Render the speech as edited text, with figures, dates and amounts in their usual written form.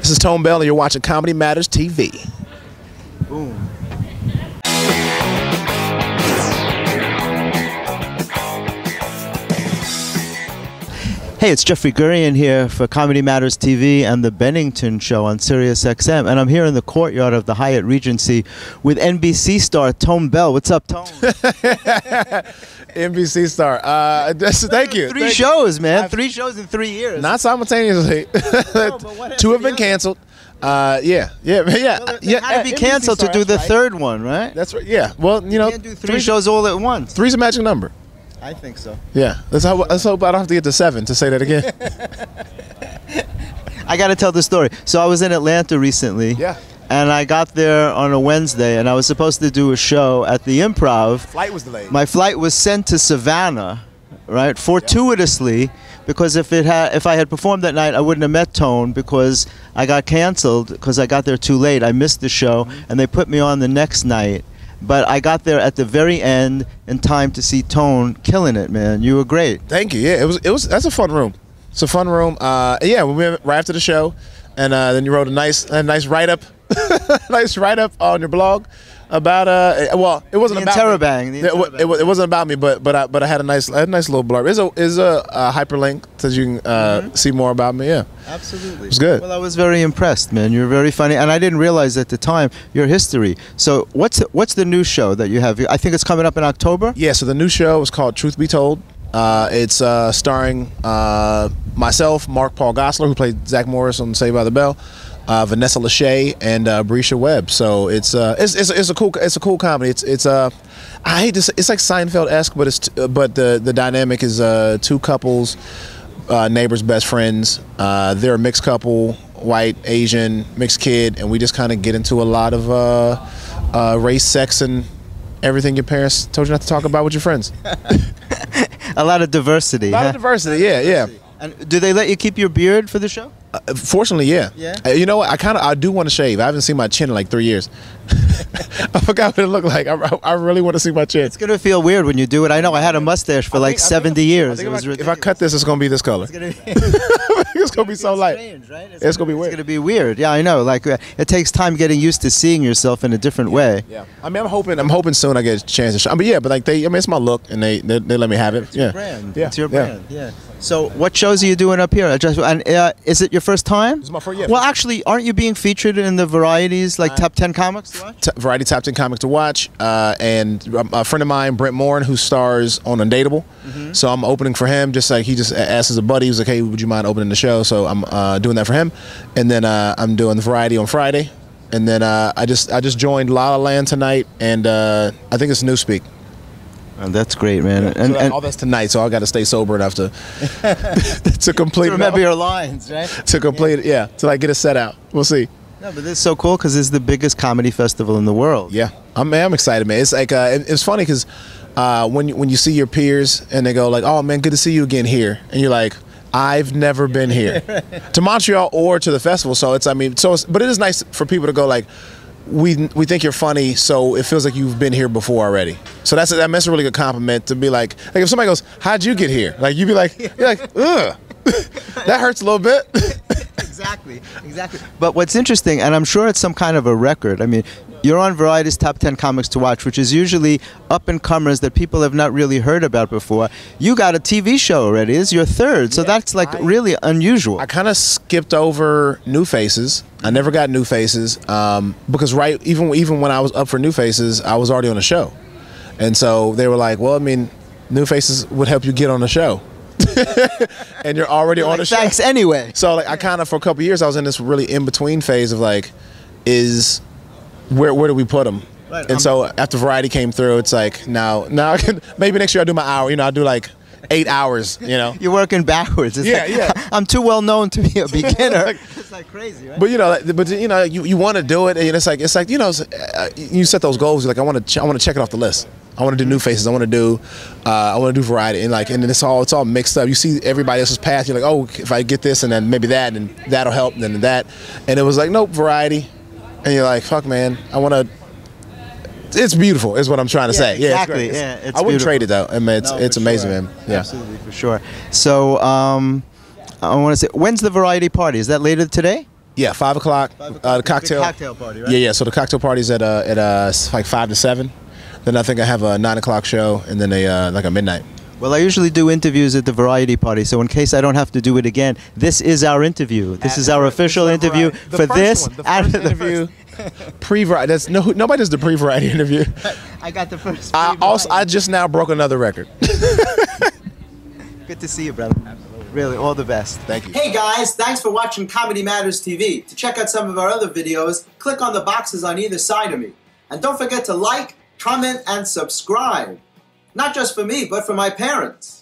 This is Tone Bell, and you're watching Comedy Matters TV. Boom. Hey, it's Jeffrey Gurian here for Comedy Matters TV and the Bennington Show on Sirius XM, and I'm here in the courtyard of the Hyatt Regency with NBC star Tone Bell. What's up, Tone? NBC star. Thank you. Three shows, man. 3 shows in 3 years. Not simultaneously. No, 2 have been canceled. Well, Had to be canceled to do the third one, right? That's right. Yeah. Well, you know, can't do 3 shows all at once. 3's a magic number. I think so. Yeah. Let's hope I don't have to get to 7 to say that again. I got to tell the story. So I was in Atlanta recently. Yeah. And I got there on a Wednesday, and I was supposed to do a show at the Improv. Flight was delayed. My flight was sent to Savannah, right? Fortuitously, because if I had performed that night, I wouldn't have met Tone because I got canceled because I got there too late. I missed the show, and they put me on the next night. But I got there at the very end in time to see Tone killing it, man. You were great. Thank you. Yeah, it was. That's a fun room. It's a fun room. Yeah, we went right after the show, and then you wrote a nice write up, nice write up on your blog about well, it wasn't about me. It wasn't about me, but I had a nice little blurb. Is a hyperlink so you can see more about me. Yeah, absolutely. It was good. Well, I was very impressed, man. You're very funny, and I didn't realize at the time your history. So what's the new show that you have? I think it's coming up in October. Yeah. So the new show is called Truth Be Told. It's starring myself, Mark Paul Gosselaar, who played Zach Morris on Saved by the Bell, Vanessa Lachey, and Brescia Webb. So it's a cool comedy. I hate to say, it's like Seinfeld-esque, but the dynamic is 2 couples, neighbors, best friends. They're a mixed couple, white, Asian, mixed kid, and we just kind of get into a lot of race, sex, and everything your parents told you not to talk about with your friends. A lot of diversity. A lot of diversity. Yeah. And do they let you keep your beard for the show? Fortunately, yeah. You know what? I do want to shave. I haven't seen my chin in like 3 years. I forgot what it looked like. I really want to see my chin. It's gonna feel weird when you do it. I know. I had a mustache for like 70 years. If I cut this, it's gonna be this color. It's gonna be so light. Strange, right? It's gonna be weird. It's gonna be weird. Yeah, I know. Like it takes time getting used to seeing yourself in a different way. Yeah. I mean, I'm hoping soon I get a chance to show. But like it's my look, and they let me have it. It's your brand. Yeah. It's your brand. Yeah. So what shows are you doing up here? Is it your first time? It's my first. Yeah. Well, actually, aren't you being featured in the varieties like top 10 comics to watch? Variety Top 10 Comics to Watch, and a friend of mine, Brent Morin, who stars on Undateable. So I'm opening for him. Just like he just asked as a buddy, he was like, "Hey, would you mind opening the show?" So I'm doing that for him, and then I'm doing the Variety on Friday, and then I just joined La La Land tonight, and I think it's Newspeak. Oh, that's great, man. Yeah. And all that's tonight, so I got to stay sober enough to to complete. To remember your lines, right? To complete, yeah, to like get a set out. We'll see. No, but this is so cool because it's the biggest comedy festival in the world. Yeah, I'm excited, man. It's like it's funny because when you see your peers and they go like, "Oh man, good to see you again here," and you're like, "I've never been here to Montreal or to the festival." So but it is nice for people to go like, we think you're funny, so it feels like you've been here before already. So that's a really good compliment to be like if somebody goes, "How'd you get here?" Like you'd be like, you're like, "Ugh, that hurts a little bit." Exactly. But what's interesting, and I'm sure it's some kind of a record. I mean, you're on Variety's Top 10 Comics to Watch, which is usually up-and-comers that people have not really heard about before. You got a TV show already. It's your third, so that's like really unusual. I kind of skipped over New Faces. I never got New Faces because even when I was up for New Faces, I was already on the show. And so they were like, well, I mean, New Faces would help you get on the show. And you're already on the show. Thanks anyway. So like I kind of for a couple of years I was in this really in between phase of like, where do we put them? Right, and so after Variety came through, it's like now I can, maybe next year I'll do my hour. I'll do like 8 hours. You're working backwards. It's I'm too well known to be a beginner. It's like crazy, right? But you want to do it, and it's like you set those goals. You're like I want to check it off the list. I want to do New Faces. I want to do Variety, and then it's all mixed up. You see everybody else's path. You're like, oh, if I get this, and then maybe that, and that'll help, and then that, and it was like, nope, Variety, and you're like, fuck, man, I want to. It's beautiful, is what I'm trying to say. Exactly. Yeah, it's I wouldn't trade it though. I mean, it's amazing, man. Yeah, absolutely, for sure. So I want to say, when's the Variety party? Is that later today? Yeah, 5 o'clock. The cocktail party, right? Yeah. So the cocktail party's at like 5 to 7. Then I think I have a 9 o'clock show, and then like a midnight. Well, I usually do interviews at the variety party, so in case I don't have to do it again, this is our interview. This is our official interview for this. The first interview, pre-variety. Nobody does the pre-variety interview. I got the first. I just now broke another record. Good to see you, brother. Absolutely. Really, all the best. Thank you. Hey guys, thanks for watching Comedy Matters TV. To check out some of our other videos, click on the boxes on either side of me. And don't forget to like, comment, and subscribe. Not just for me, but for my parents.